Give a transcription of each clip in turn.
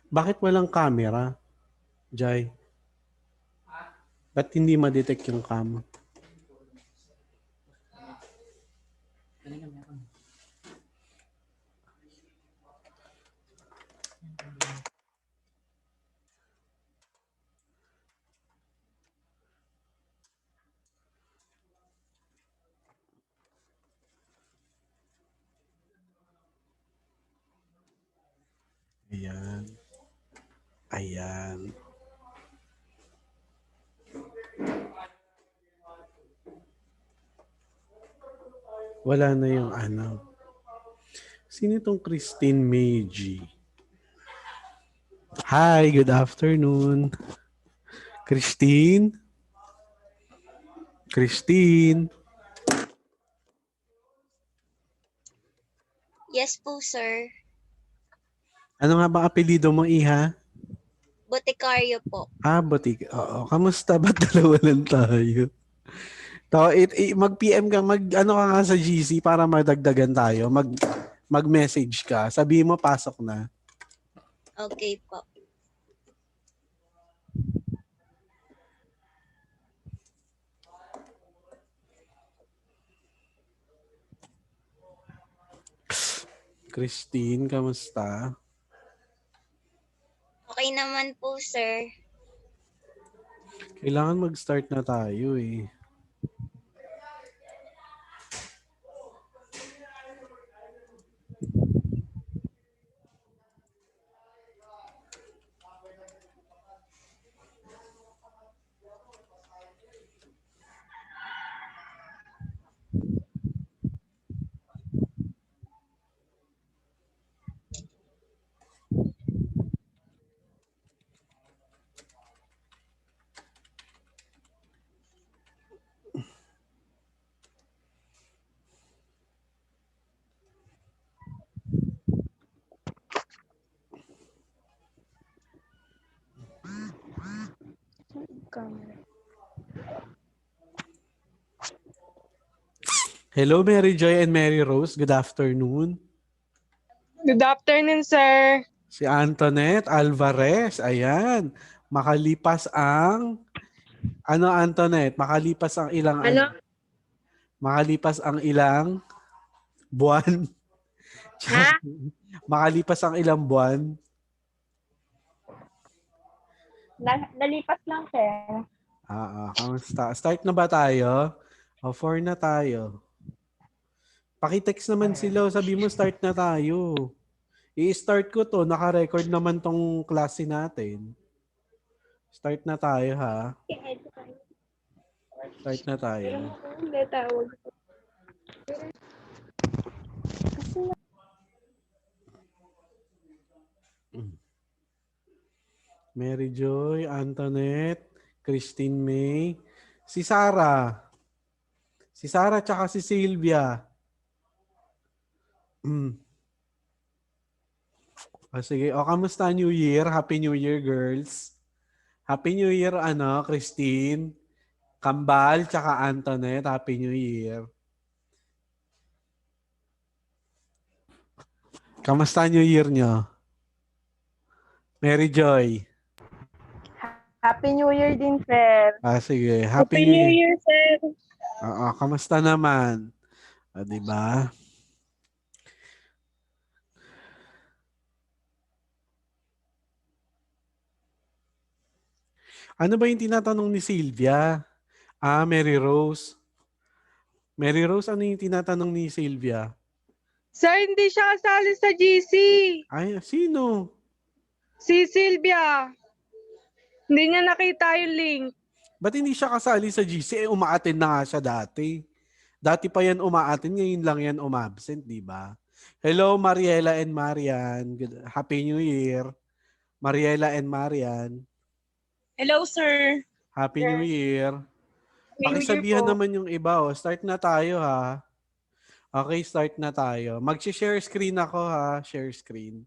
Bakit walang camera, Jai? Ba't hindi ma-detect yung cam? Ayan. Ayan. Wala na yung ano. Sino itong Christine Meiji? Hi, good afternoon. Christine? Christine? Yes po, sir. Ano nga ba apelido mo, Iha? Boticario po. Butik. Oo. Kamusta? Ba't dalawa lang tayo? Mag-PM ka, ano ka nga sa GC para madagdagan tayo. Mag-message ka. Sabihin mo, pasok na. Okay po. Christine, kamusta? Okay naman po, sir. Kailangan mag-start na tayo eh. Hello, Mary Joy and Mary Rose. Good afternoon. Good afternoon, sir. Si Antoinette Alvarez. Ayan. Makalipas ang... Ano, Antoinette? Makalipas ang ilang... Ano? Makalipas ang ilang buwan. Ha? Makalipas ang ilang buwan. Nalipas lang, sir. Kamusta? Start na ba tayo? O, 4 na tayo. Pakitext naman sila. Sabi mo, start na tayo. I-start ko to. Naka-record naman tong klase natin. Start na tayo, ha? Start na tayo. Hindi, tawag. Mary Joy, Antoinette, Christine May, si Sarah. Si Sarah tsaka si Sylvia. Sige. Kamusta New Year? Happy New Year, girls. Happy New Year, Christine, Kambal, tsaka Antoinette. Happy New Year. Kamusta New Year nyo? Mary Joy. Happy New Year din, sir. Sige. Happy New Year, sir. Kamusta naman? Diba? Ano ba yung tinatanong ni Sylvia? Mary Rose. Mary Rose, ano yung tinatanong ni Sylvia? Sir, hindi siya kasali sa GC. Ay, sino? Si Sylvia. Hindi niya nakita yung link. Ba't hindi siya kasali sa GC? Umaattend na nga siya dati. Dati pa yan umaattend, ngayon lang yan umabsent, di ba? Hello, Mariela and Marian. Happy New Year. Mariela and Marian. Hello, sir. Happy New Year. Happy New Year Pakisabihan po. naman yung iba. Start na tayo, ha? Okay, start na tayo. Mag-share screen ako, ha? Share screen.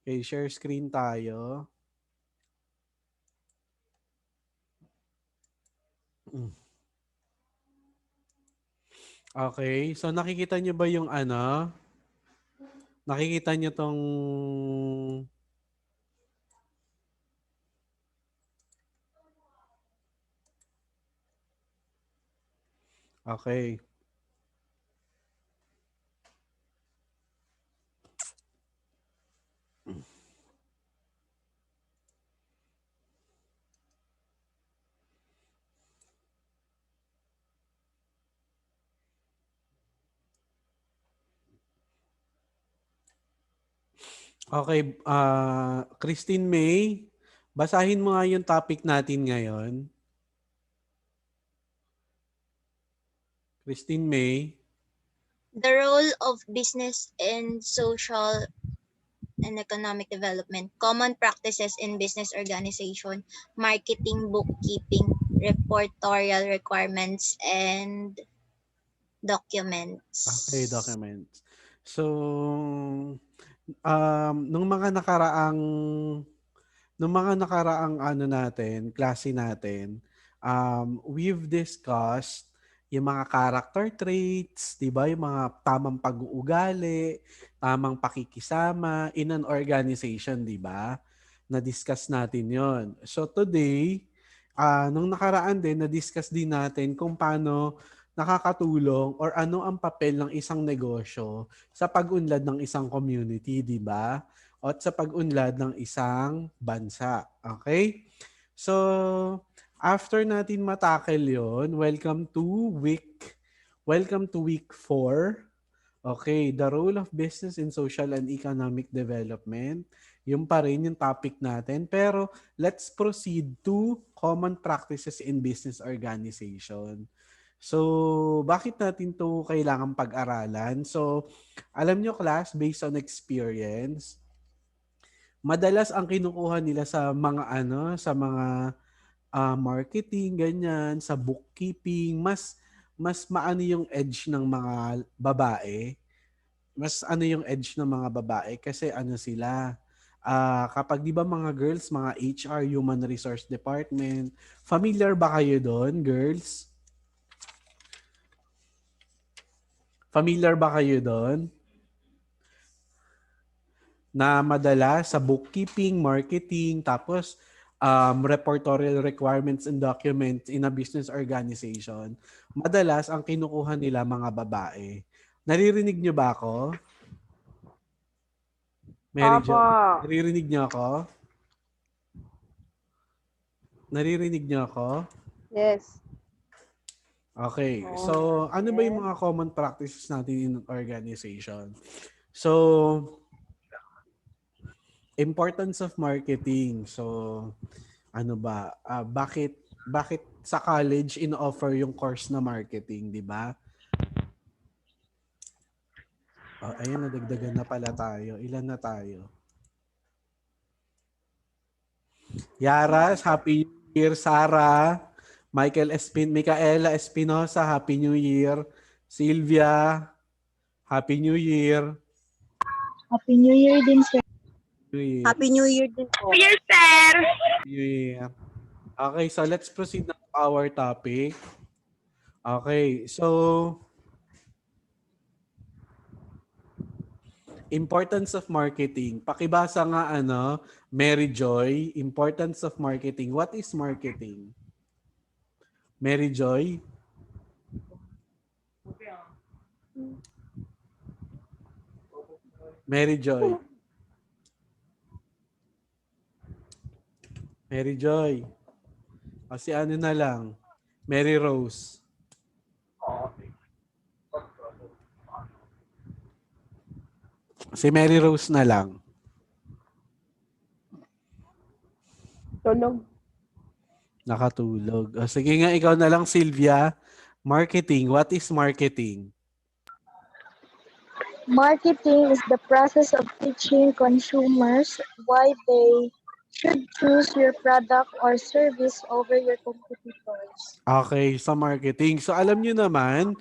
Okay, share screen tayo. Okay, so nakikita nyo ba yung ano? Nakikita nyo tong Okay. Okay, Christine May, basahin mo nga yung topic natin ngayon. Christine May. The role of business in social and economic development, common practices in business organization, marketing, bookkeeping, reportorial requirements, and Okay, documents. documents. So, nung mga nakaraang ano natin, klase natin, we've discussed yung mga character traits, 'di ba? Yung mga tamang pag-uugali, tamang pakikisama in an organization, 'di ba? Na-discuss natin 'yon. So today, nung nakaraan din na-discuss din natin kung paano nakakatulong or ano ang papel ng isang negosyo sa pag-unlad ng isang community, 'di ba? At sa pag-unlad ng isang bansa. Okay? So, after natin matakel yon, welcome to week 4. Okay, the role of business in social and economic development. Yung pa rin yung topic natin. Pero let's proceed to common practices in business organization. So, bakit natin to kailangan pag-aralan? So, alam nyo class, based on experience, madalas ang kinukuha nila sa mga sa mga marketing, ganyan, sa bookkeeping, mas maano yung edge ng mga babae. Mas ano yung edge ng mga babae kasi ano sila, kapag 'di ba mga girls, mga HR, Human Resource Department, familiar ba kayo doon, girls? Familiar ba kayo doon? Na madalas sa bookkeeping, marketing, tapos reportorial requirements and documents in a business organization, madalas ang kinukuha nila mga babae. Naririnig niyo ba ako? Mary Jo, Opo. naririnig niyo ako? Naririnig niyo ako? Yes. Okay. Oo. So, ano ba yung Yes. mga common practices natin in an organization? So, importance of marketing. So, ano ba? Bakit sa college in-offer yung course na marketing, di ba? Oh, ayun, nadagdagan na pala tayo. Ilan na tayo? Yaras, Happy New Year. Sarah, Micaela Espinosa, Happy New Year. Sylvia, Happy New Year. Happy New Year din, sir. New Year. Happy New Year din po. Yes, sir. New Year. Okay, so let's proceed na to our topic. Okay, so importance of marketing. Pakibasa nga Mary Joy, importance of marketing. What is marketing? Mary Joy? Mary Joy. Mary Joy. Kasi ano na lang. Mary Rose. Si Mary Rose na lang. Tulog. Nakatulog. O, sige nga, ikaw na lang, Sylvia. Marketing. What is marketing? Marketing is the process of teaching consumers why they should choose your product or service over your competitors. Okay, sa marketing. So alam nyo naman,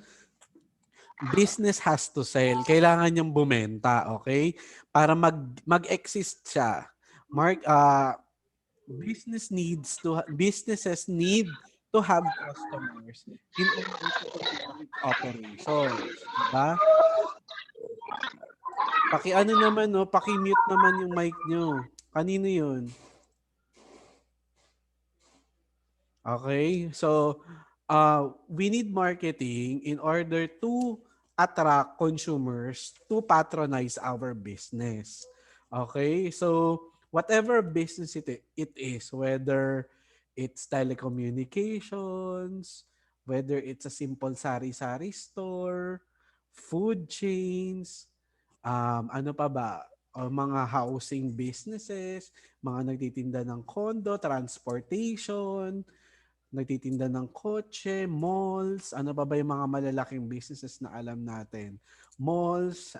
business has to sell. Kailangan niyang bumenta, okay? Para mag-exist siya. Businesses need to have customers in order to continue its operations. Diba? Paki-ano naman, no? Paki-mute naman yung mic nyo. Kanino yun? Okay? So, we need marketing in order to attract consumers to patronize our business. Okay? So, whatever business it is, whether it's telecommunications, whether it's a simple sari-sari store, food chains, ano pa ba? Mga housing businesses, mga nagtitinda ng condo, transportation, nagtitinda ng kotse, malls, ano pa ba yung mga malalaking businesses na alam natin? Malls,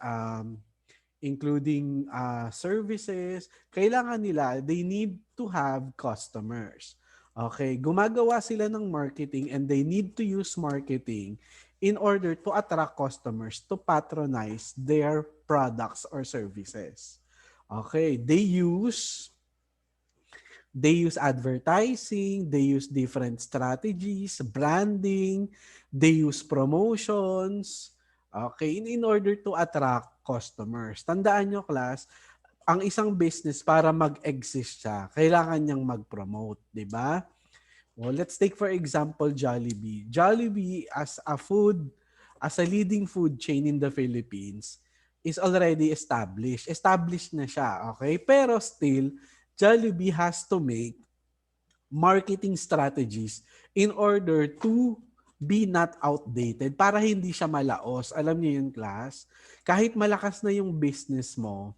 including services, kailangan nila, they need to have customers. Okay, gumagawa sila ng marketing and they need to use marketing in order to attract customers to patronize their products or services. Okay, they use advertising, they use different strategies, branding, they use promotions, okay, in order to attract customers. Tandaan nyo, class, ang isang business para mag-exist siya, kailangan niyang mag-promote, di ba? Well, let's take for example Jollibee. Jollibee as a leading food chain in the Philippines is already established. Established na siya, okay? Pero still, Jollibee has to make marketing strategies in order to be not outdated para hindi siya malaos. Alam niyo yun, class? Kahit malakas na yung business mo,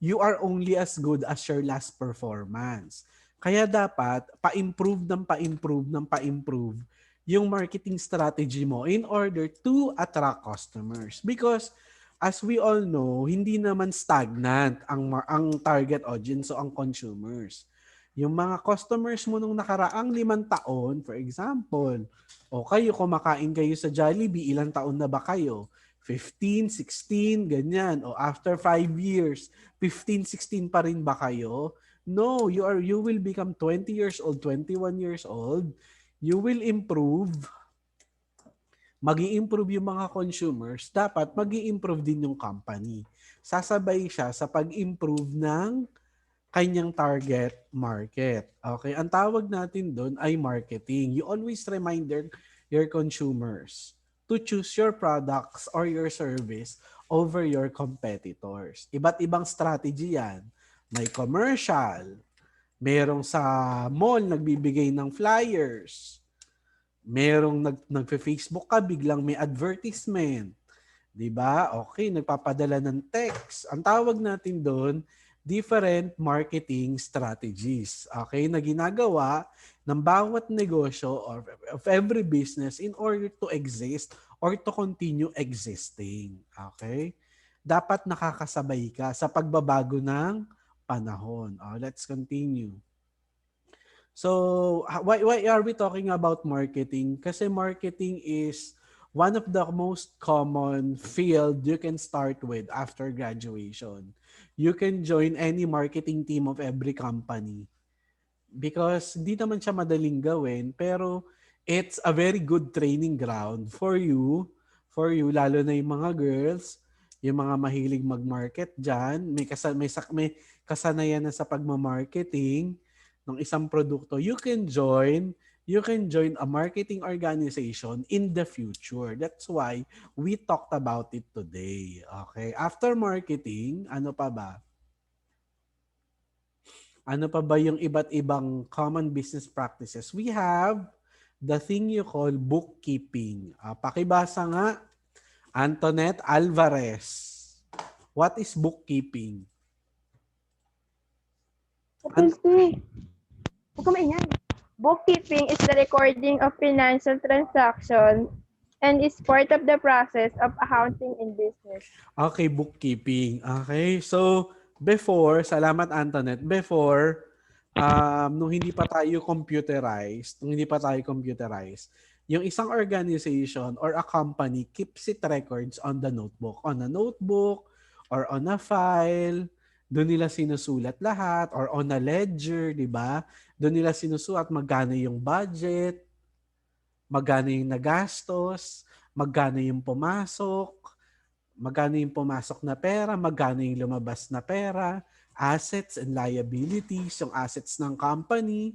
you are only as good as your last performance. Kaya dapat pa-improve yung marketing strategy mo in order to attract customers. Because as we all know, hindi naman stagnant ang target audience o ang consumers. Yung mga customers mo nung nakaraang 5 taon, for example, o kayo kumakain kayo sa Jollibee, ilang taon na ba kayo? 15, 16, ganyan. O after 5 years, 15, 16 pa rin ba kayo? No, you will become 20 years old, 21 years old. You will improve. Magi-improve yung mga consumers, dapat magi-improve din yung company. Sasabay siya sa pag-improve ng kanyang target market. Okay? Ang tawag natin doon ay marketing. You always remind your consumers to choose your products or your service over your competitors. Iba't ibang strategy yan. May commercial, merong sa mall nagbibigay ng flyers, merong nagfe-Facebook ka, biglang may advertisement. 'Di ba? Okay, nagpapadala ng text. Ang tawag natin doon, different marketing strategies. Okay, na ginagawa ng bawat negosyo or of every business in order to exist or to continue existing. Okay? Dapat nakakasabay ka sa pagbabago ng panahon. Let's continue. So, why are we talking about marketing? Kasi marketing is one of the most common field you can start with after graduation. You can join any marketing team of every company because hindi naman siya madaling gawin, pero it's a very good training ground for you, lalo na yung mga girls, yung mga mahilig mag-market dyan, may kasanayan na sa pagmamarketing ng isang produkto, you can join a marketing organization in the future. That's why we talked about it today. Okay? After marketing, ano pa ba? Ano pa ba yung iba't ibang common business practices? We have the thing you call bookkeeping. Pakibasa nga, Antoinette Alvarez. What is bookkeeping? Huwag ka maingay. Bookkeeping is the recording of financial transactions and is part of the process of accounting in business. Okay, bookkeeping. Okay, so before, salamat Antoinette, nung hindi pa tayo computerized, yung isang organization or a company keeps it records on a notebook or on a file. Doon nila sinusulat lahat or on a ledger, di ba? Doon nila sinusulat magkano yung budget, magkano yung nagastos, magkano yung pumasok na pera, magkano yung lumabas na pera, assets and liabilities, yung assets ng company,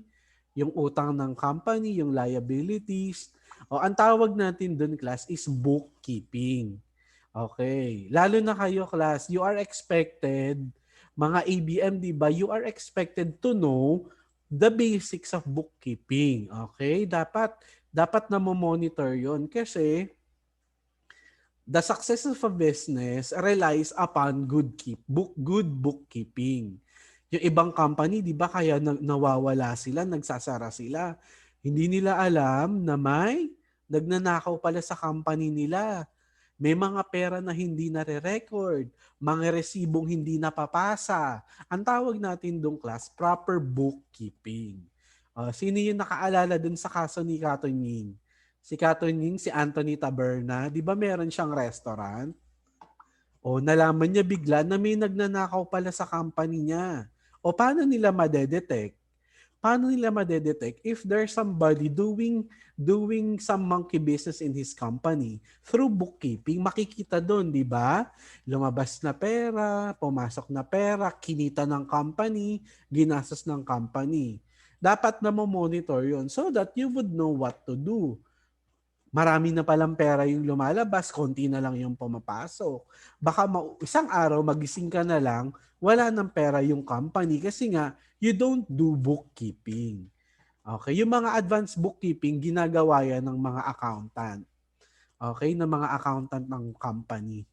yung utang ng company, yung liabilities. O, ang tawag natin dun, class, is bookkeeping. Okay. Lalo na kayo, class, you are expected, mga ABM, di ba, you are expected to know the basics of bookkeeping. Okay? Dapat na mo-monitor yon kasi the success of a business relies upon good bookkeeping. Yung ibang company, di ba, kaya nawawala sila, nagsasara sila. Hindi nila alam na may nagnanakaw pala sa company nila. May mga pera na hindi nare-record, mga resibong hindi napapasa. Ang tawag natin doon, class, proper bookkeeping. Sino yung nakaalala dun sa kaso ni Katunying? Si Katunying, si Anthony Taberna, di ba meron siyang restaurant? O nalaman niya bigla na may nagnanakaw pala sa company niya. O paano nila madedetect? Paano nila madedetect if there's somebody doing some monkey business in his company? Through bookkeeping, makikita doon, di ba? Lumabas na pera, pumasok na pera, kinita ng company, ginastos ng company. Dapat na mo-monitor yon so that you would know what to do. Marami na palang pera yung lumalabas, konti na lang yung pumapasok. Baka isang araw magising ka na lang, wala ng pera yung company kasi nga, you don't do bookkeeping. Okay, yung mga advanced bookkeeping, ginagawa yan ng mga accountant. Okay, ng mga accountant ng company.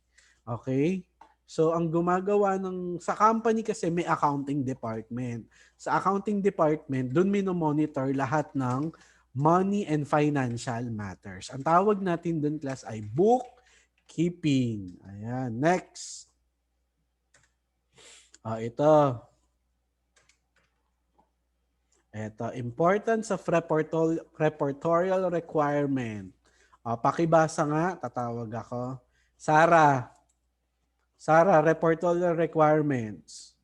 Okay? So, ang gumagawa sa company kasi may accounting department. Sa accounting department, doon minomonitor lahat ng money and financial matters. Ang tawag natin doon, class, ay bookkeeping. Ayan. Next. Ito. Importance of reportorial requirement. Pakibasa nga, tatawag ako. Sarah, reportorial requirements.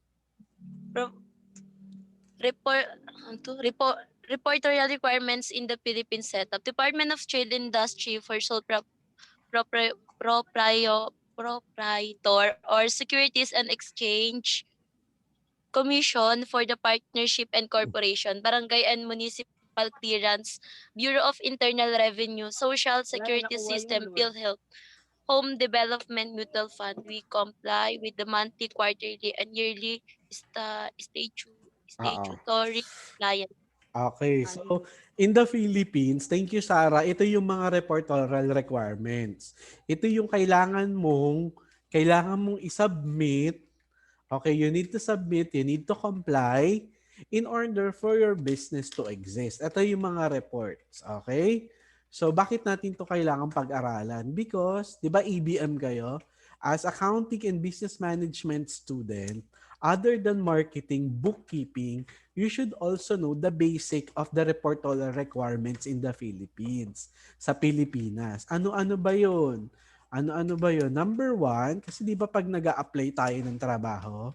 Reportorial requirements in the Philippine setup. Department of Trade and Industry for sole proprietor or Securities and Exchange Commission for the Partnership and Corporation, Barangay and Municipal Clearance, Bureau of Internal Revenue, Social Security System, PhilHealth, Home Development Mutual Fund. We comply with the monthly, quarterly, and yearly statutory compliance. Okay, so in the Philippines, thank you Sarah, ito yung mga reportorial requirements. Ito yung kailangan mong i-submit. Okay, you need to submit, you need to comply in order for your business to exist. Ito yung mga reports, okay? So bakit natin to kailangan pag-aralan? Because, di ba EBM kayo? As accounting and business management student, other than marketing, bookkeeping, you should also know the basic of the reportorial requirements in the Philippines. Sa Pilipinas. Ano-ano ba yun? Ano-ano ba yun? Number one, kasi di ba pag nag-a-apply tayo ng trabaho,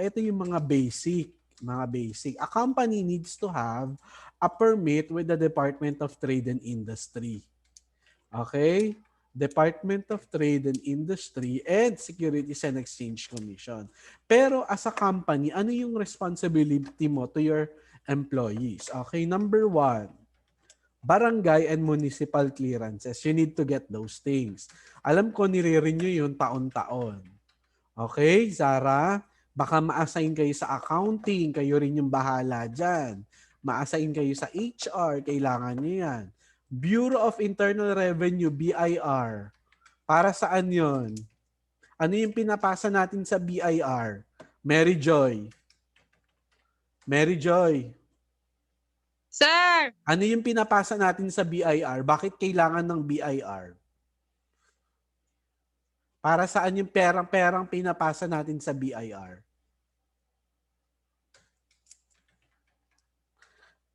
ito yung mga basic. A company needs to have a permit with the Department of Trade and Industry. Okay? Department of Trade and Industry and Securities and Exchange Commission. Pero as a company, ano yung responsibility mo to your employees? Okay, number one, barangay and municipal clearances. You need to get those things. Alam ko nire-renew yun taon-taon. Okay, Zara? Baka ma-assign kayo sa accounting, kayo rin yung bahala dyan. Ma-assign kayo sa HR, kailangan nyo yan. Bureau of Internal Revenue, BIR. Para saan yon? Ano yung pinapasa natin sa BIR? Mary Joy. Sir! Ano yung pinapasa natin sa BIR? Bakit kailangan ng BIR? Para saan yung perang-perang pinapasa natin sa BIR?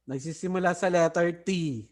Nagsisimula sa letter T.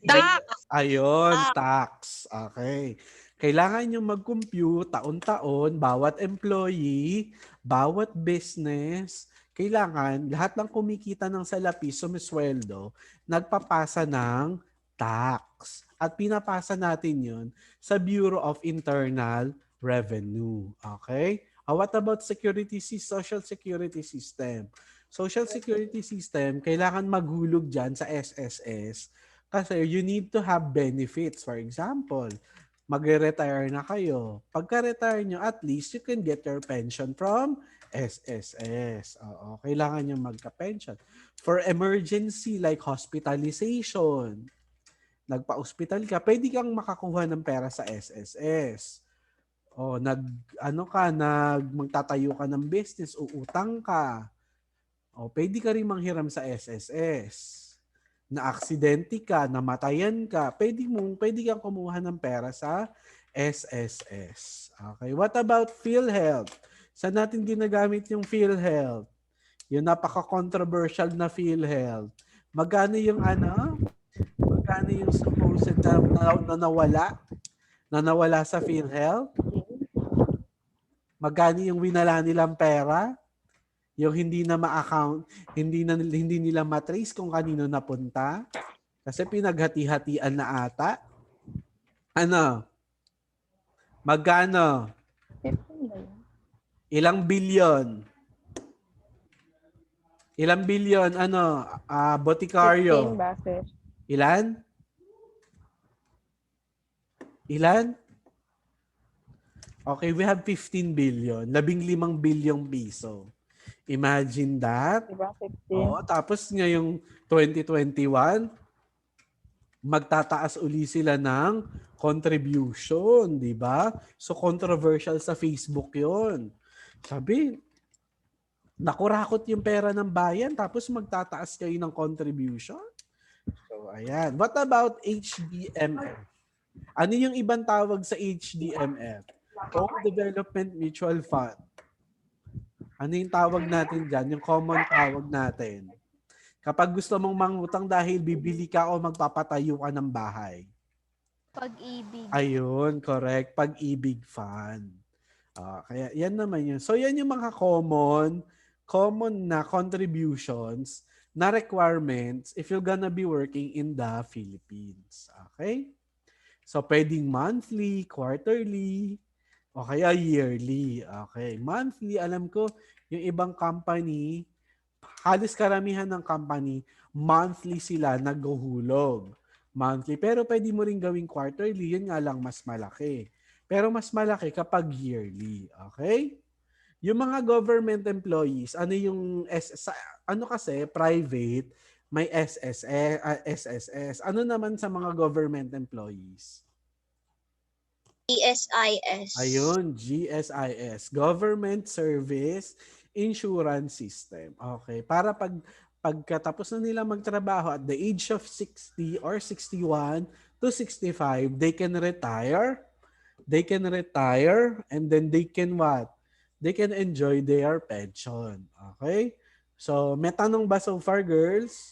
Tax! Ayun, tax. Okay. Kailangan nyo mag-compute taon-taon, bawat employee, bawat business, kailangan lahat ng kumikita ng salapi, sumisweldo, nagpapasa ng tax. At pinapasa natin yun sa Bureau of Internal Revenue. Okay? What about Social Security System? Social Security System, kailangan maghulog dyan sa SSS kasi you need to have benefits. For example, magre-retire na kayo. Pagka-retire nyo, at least you can get your pension from SSS. Oo, kailangan nyo magka-pension. For emergency like hospitalization, nagpa-hospital ka, pwede kang makakuha ng pera sa SSS. O magtatayo ka ng business, uutang ka. O pwede ka rin manghiram sa SSS. Na aksidente ka, namatayan ka, pwede kang kumuha ng pera sa SSS. Okay, what about PhilHealth? Saan natin ginagamit yung PhilHealth? Yung napaka-controversial na PhilHealth. Magkano yung supposed na nawala sa PhilHealth? Magkano yung winala nilang pera? Yung hindi na ma-account, hindi nila matrace kung kanino napunta kasi pinaghati-hatian na ata. Ano? Magkano? Ilang bilyon? Ilang bilyon? Boticario? 15 ba, sir? Ilan? Ilan? Okay, we have 15 billion. 15 bilyong piso. Imagine that. Diba? 15. Oo, tapos ngayong 2021, magtataas uli sila ng contribution, di ba? So controversial sa Facebook 'yon. Sabi, nakurakot yung pera ng bayan tapos magtataas kayo ng contribution. So ayan. What about HDMF? Ano yung ibang tawag sa HDMF? Home Development Mutual Fund. Ano yung tawag natin dyan? Yung common tawag natin. Kapag gusto mong mangutang dahil bibili ka o magpapatayo ka ng bahay. Pag-ibig. Ayun, correct. Pag-ibig fund. Kaya yan naman yun. So yan yung mga common na contributions na requirements if you're gonna be working in the Philippines. Okay? So pwedeng monthly, quarterly, o kaya yearly. Okay. Monthly, alam ko, yung ibang company, halos karamihan ng company, monthly sila naghuhulog. Monthly. Pero pwede mo rin gawing quarterly. Yun nga lang mas malaki. Pero mas malaki kapag yearly. Okay? Yung mga government employees, ano kasi, private, may SSS. Ano naman sa mga government employees? GSIS. Ayun, GSIS, Government Service Insurance System. Okay, para pagkatapos na nila magtrabaho at the age of 60 or 61 to 65, they can retire. They can retire and then they can what? They can enjoy their pension. Okay? So, may tanong ba so far, girls?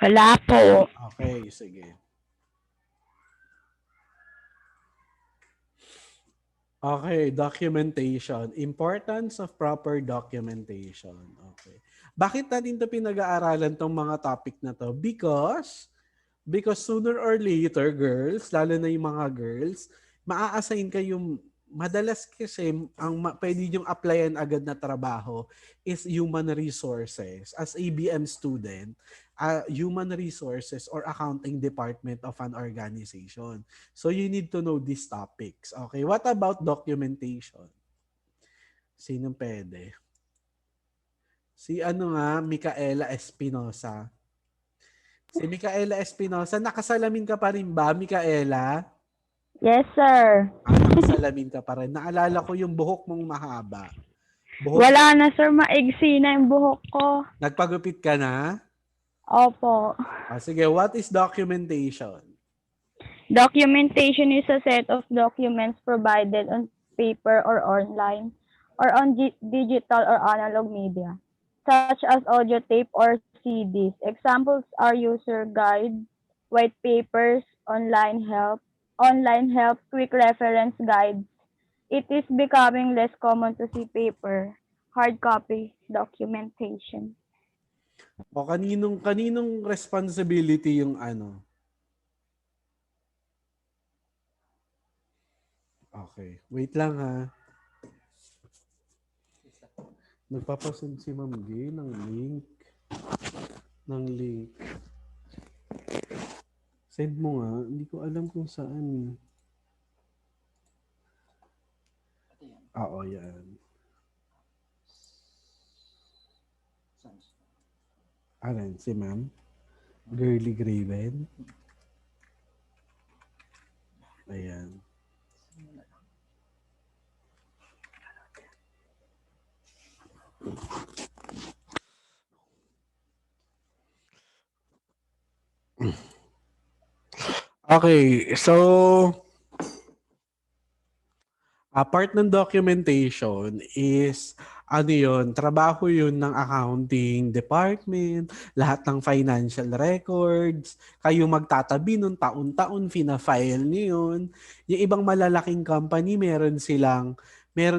Wala po. Okay, sige. Okay, documentation. Importance of proper documentation. Okay. Bakit natin ito pinag-aaralan tong mga topic na to? Because sooner or later, girls, lalo na yung mga girls, maa-assign kayong, madalas kasi pwede niyong applyan agad na trabaho is human resources. As ABM student, human resources or accounting department of an organization. So you need to know these topics. Okay, what about documentation? Sinong pwede? Si Micaela Espinosa. Si Micaela Espinosa, nakasalamin ka pa rin ba, Micaela? Yes, sir. Nakasalamin ka pa rin. Naalala ko yung buhok mong mahaba. Wala na, sir. Maigsi na yung buhok ko. Nagpagupit ka na? Opo. Sige, what is documentation? Documentation is a set of documents provided on paper or online or on digital or analog media, such as audio tape or CDs. Examples are user guides, white papers, online help, quick reference guides. It is becoming less common to see paper, hard copy documentation. O kaninong responsibility yung ano? Okay. Wait lang ha. Nagpapasend si Ma'am Gay ng link. Send mo nga. Hindi ko alam kung saan. Oo, yan. Aran, si Ma'am. Girly Graven. Ayan. Okay, so part ng documentation is ano yun, trabaho yun ng accounting department, lahat ng financial records, kayo magtatabi nun taon-taon, fina-file niyo yun. Yung ibang malalaking company, meron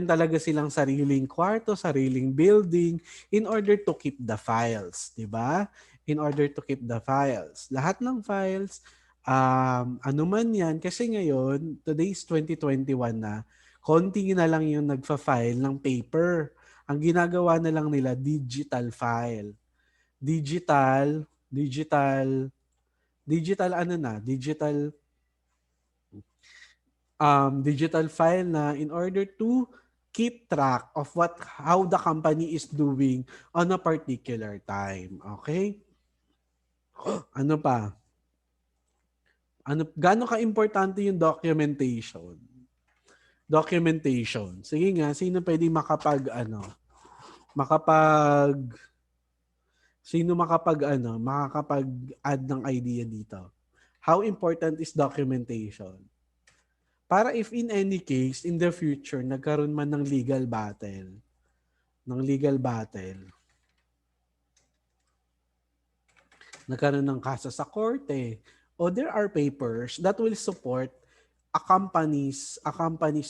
talaga silang sariling kwarto, sariling building in order to keep the files, di ba? In order to keep the files. Lahat ng files, ano man yan, kasi ngayon, today's 2021 na, konti na lang yung nagfa-file ng paper. Ang ginagawa na lang nila, digital file. Digital digital file na in order to keep track of how the company is doing on a particular time. Okay? Ano pa? Gaano ka-importante yung documentation? Sige nga, sino pwedeng makakapag-add ng idea dito? How important is documentation? Para if in any case, in the future, nagkaroon man ng legal battle, nagkaroon ng kaso sa korte, o there are papers that will support a company's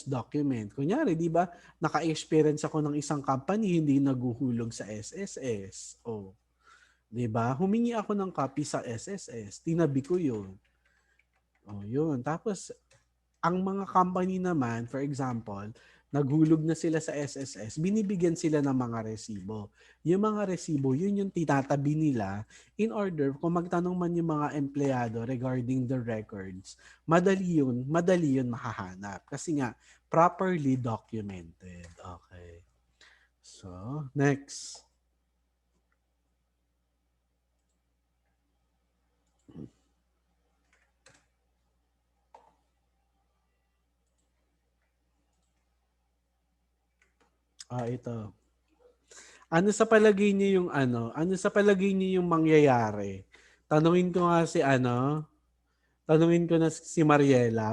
document. Kunyari, di ba, naka-experience ako ng isang company hindi naguhulog sa SSS. O, di ba? Humingi ako ng copy sa SSS. Tinabi ko yun. O, yun. Tapos, ang mga company naman, for example, naghulog na sila sa SSS, binibigyan sila ng mga resibo. Yung mga resibo, yun yung tinatabi nila in order, kung magtanong man yung mga empleyado regarding the records, madali yun mahahanap. Kasi nga, properly documented. Okay. So, next. Ito. Ano sa palagay niyo yung mangyayari? Tanungin ko na si Mariela.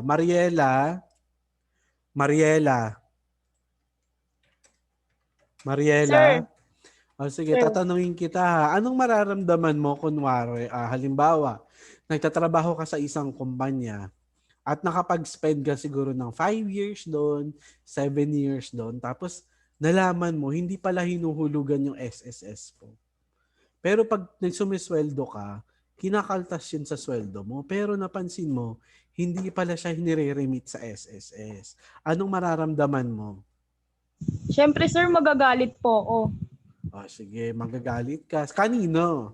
Sir. Sige, Sir. tatanungin kita ha. Anong mararamdaman mo kunwari, halimbawa, nagtatrabaho ka sa isang kumpanya at nakapag-spend ka siguro ng 5 years doon, 7 years doon, tapos nalaman mo, hindi pala hinuhulugan yung SSS mo. Pero pag nagsumisweldo ka, kinakaltas yun sa sweldo mo. Pero napansin mo, hindi pala siya hinire-remit sa SSS. Anong mararamdaman mo? Siyempre, sir, magagalit po ako. Sige, magagalit ka. Kanino?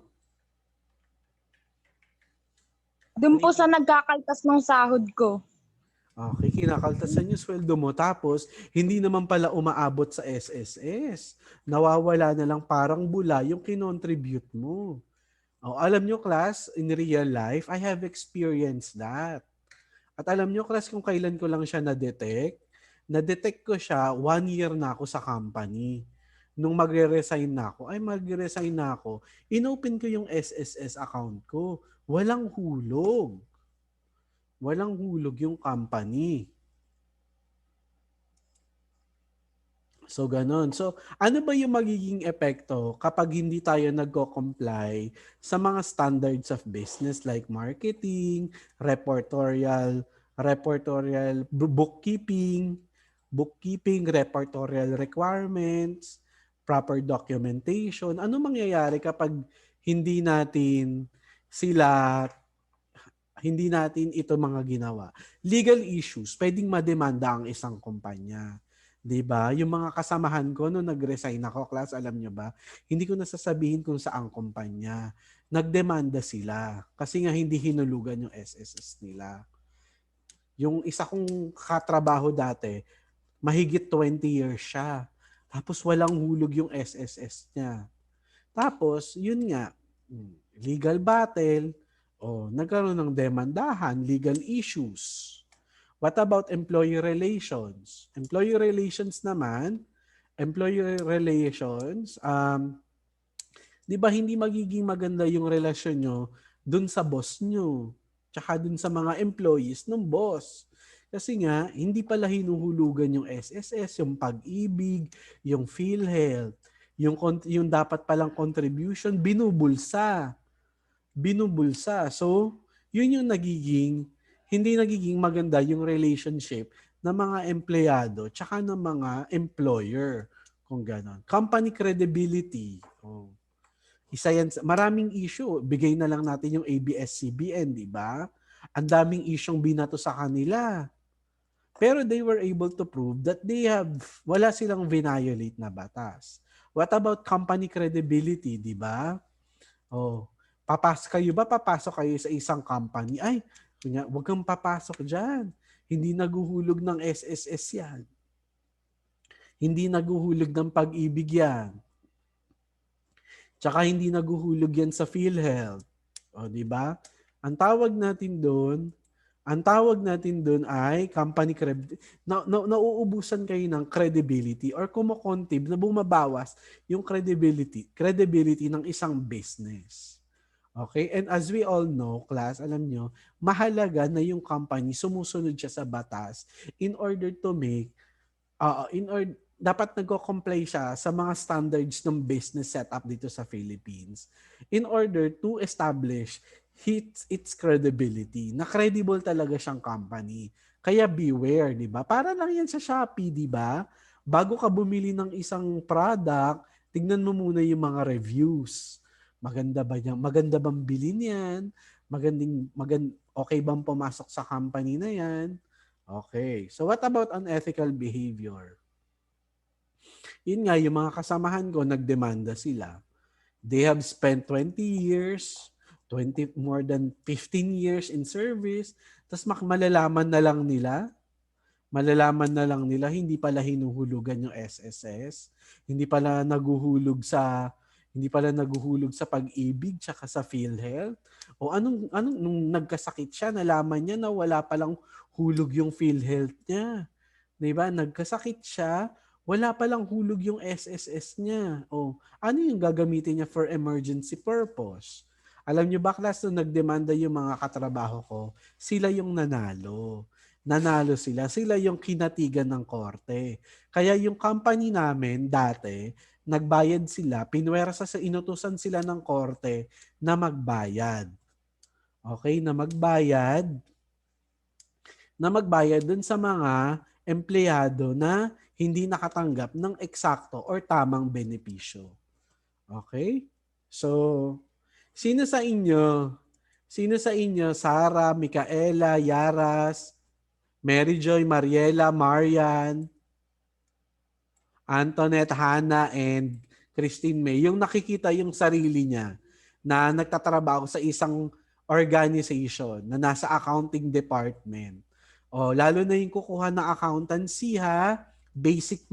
Doon po sa nagkakaltas ng sahod ko. Okay, kinakaltasan yung sweldo mo tapos hindi naman pala umaabot sa SSS. Nawawala na lang parang bula yung kinontribute mo. Alam nyo, class, in real life, I have experienced that. At alam nyo, class, kung kailan ko lang siya na-detect. Na-detect ko siya 1 year na ako sa company. Nung magre-resign na ako, inopen ko yung SSS account ko. Walang hulog yung company. So, ganon. So, ano ba yung magiging epekto kapag hindi tayo nagko-comply sa mga standards of business like marketing, reportorial, bookkeeping, reportorial requirements, proper documentation? Ano mangyayari kapag hindi natin sila hindi natin ito mga ginawa. Legal issues, pwedeng mademanda ang isang kumpanya. 'Di ba? Yung mga kasamahan ko nung nag-resign ako, class, alam nyo ba? Hindi ko nasasabihin kung saang kumpanya. Nagdemanda sila kasi nga hindi hinulugan yung SSS nila. Yung isa kong katrabaho dati, mahigit 20 years siya. Tapos walang hulog yung SSS niya. Tapos, yun nga, legal battle, nagkaroon ng demandahan, legal issues. What about employee relations? Employee relations naman, di ba hindi magiging maganda yung relasyon nyo dun sa boss nyo, tsaka dun sa mga employees ng boss. Kasi nga, hindi pala hinuhulugan yung SSS, yung pag-ibig, yung PhilHealth, yung dapat palang contribution, binubulsa. So, yun yung hindi nagiging maganda yung relationship ng mga empleyado tsaka ng mga employer. Kung ganon. Company credibility. Isa yan, maraming issue. Bigay na lang natin yung ABS-CBN, di ba? Ang daming isyong binato sa kanila. Pero they were able to prove that wala silang violate na batas. What about company credibility, di ba? Papasok kayo sa isang company. Ay, wag kang papasok dyan. Hindi naguhulog ng SSS yan. Hindi naguhulog ng pag-ibig yan. Tsaka hindi naguhulog yan sa PhilHealth. Di ba? Ang tawag natin doon ay company credibility. Nauubusan kayo ng credibility or kumukontib na bumabawas yung credibility ng isang business. Okay? And as we all know, class, alam nyo, mahalaga na yung company sumusunod siya sa batas in order to make dapat nagko-comply siya sa mga standards ng business setup dito sa Philippines in order to establish its credibility. Na credible talaga siyang company. Kaya beware, di ba? Para lang yan sa Shopee, di ba? Bago ka bumili ng isang product, tignan mo muna yung mga reviews. Maganda ba yan? Maganda bang bilhin yan? Okay bang pumasok sa company na yan? Okay. So what about unethical behavior? Yun nga, yung mga kasamahan ko, nagdemanda sila. They have spent 20 years, more than 15 years in service, tapos malalaman na lang nila, hindi pala hinuhulugan yung SSS, hindi pala naguhulog sa pag-ibig tsaka sa PhilHealth. O nung nagkasakit siya, nalaman niya na wala palang hulog yung PhilHealth niya. Diba? Nagkasakit siya, wala palang hulog yung SSS niya. Ano yung gagamitin niya for emergency purpose? Alam niyo ba, class, nung nagdemanda yung mga katrabaho ko, sila yung nanalo. Sila yung kinatigan ng korte. Kaya yung company namin dati, nagbayad sila, inutusan sila ng korte na magbayad. Okay, na magbayad dun sa mga empleyado na hindi nakatanggap ng eksakto or tamang benepisyo. Okay? So, sino sa inyo, Sarah, Micaela, Yaras, Mary Joy, Mariela, Marian, Antoinette, Hannah, and Christine May, yung nakikita yung sarili niya na nagtatrabaho sa isang organization na nasa accounting department. Lalo na yung kukuha ng accountancy, ha? Basic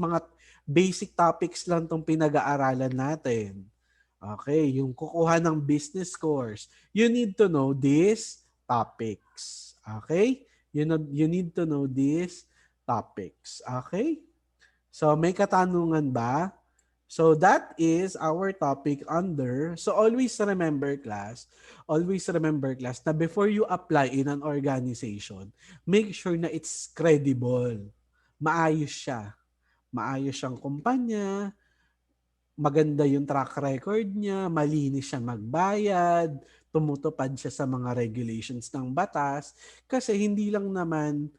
topics lang tong pinag-aaralan natin. Okay, yung kukuha ng business course. You need to know these topics. Okay? You need to know these topics. Okay? So, may katanungan ba? So, that is our topic under. So, always remember, class, na before you apply in an organization, make sure na it's credible. Maayos siya. Maayos siyang kumpanya, maganda yung track record niya, malinis siya magbayad, tumutupad siya sa mga regulations ng batas, kasi hindi lang naman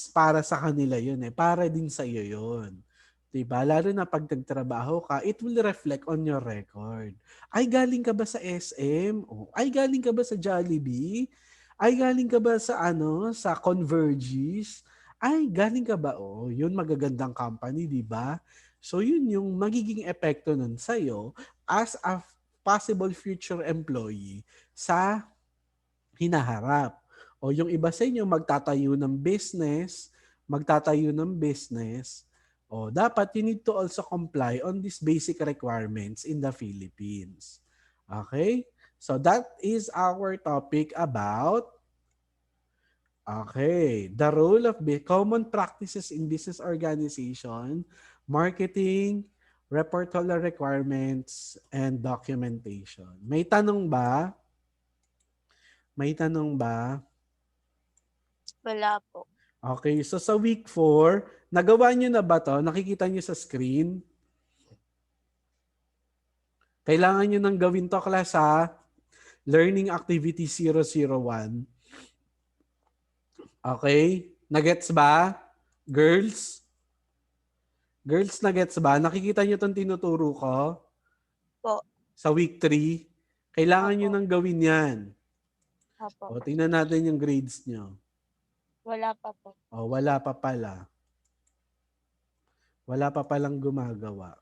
para sa kanila yun, para din sa iyo yun. Diba? Lalo na pag nagtrabaho ka, it will reflect on your record. Ay, galing ka ba sa SM? O, ay, galing ka ba sa Jollibee? Ay, galing ka ba sa sa Convergys? Ay, galing ka ba? Oh, yun magagandang company, di ba? So, yun yung magiging epekto nun sa'yo as a possible future employee sa hinaharap. O yung iba sa inyo magtatayo ng business, o dapat you need to also comply on these basic requirements in the Philippines. Okay? So that is our topic about the role of common practices in business organization, marketing, reportorial requirements, and documentation. May tanong ba? May tanong ba? Wala po. Okay, so sa week 4, nagawa niyo na ba to? Nakikita niyo sa screen? Kailangan niyo nang gawin to, class, ha? Learning Activity 001. Okay? Nagets ba? Girls? Girls, nagets ba? Nakikita niyo tong tinuturo ko? Po. Sa week 3? Kailangan niyo Opo. nang gawin yan. Opo. O, tingnan natin yung grades niyo. Wala pa po. O, wala pa pala. Wala pa palang gumagawa.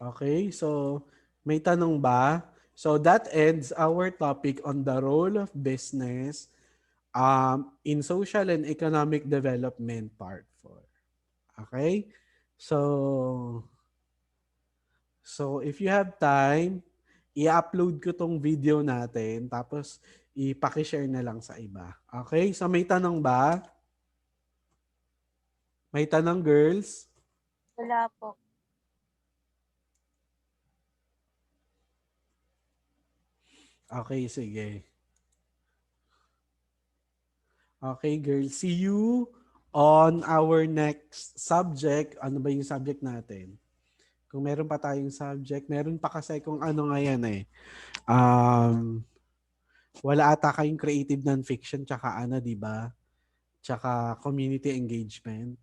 Okay, so may tanong ba? So that ends our topic on the role of business in social and economic development part 4. Okay? So if you have time, i-upload ko tong video natin tapos ipaki-share na lang sa iba. Okay? So may tanong ba? May tanong, girls? Wala po. Okay, sige. Okay, girls. See you on our next subject. Ano ba yung subject natin? Kung meron pa tayong subject, meron pa kasi kung ano nga yan eh. Wala ata kayong creative non-fiction tsaka di ba? Tsaka community engagement.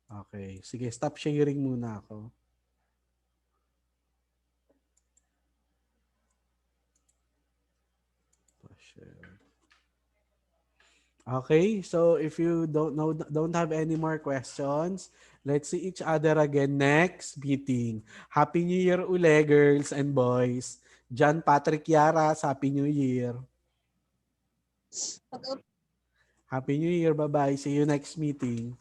Okay. Sige, stop sharing muna ako. Okay, so if you don't have any more questions, let's see each other again next meeting. Happy New Year uli, girls and boys. John Patrick Yaras, Happy New Year. Happy New Year, bye-bye. See you next meeting.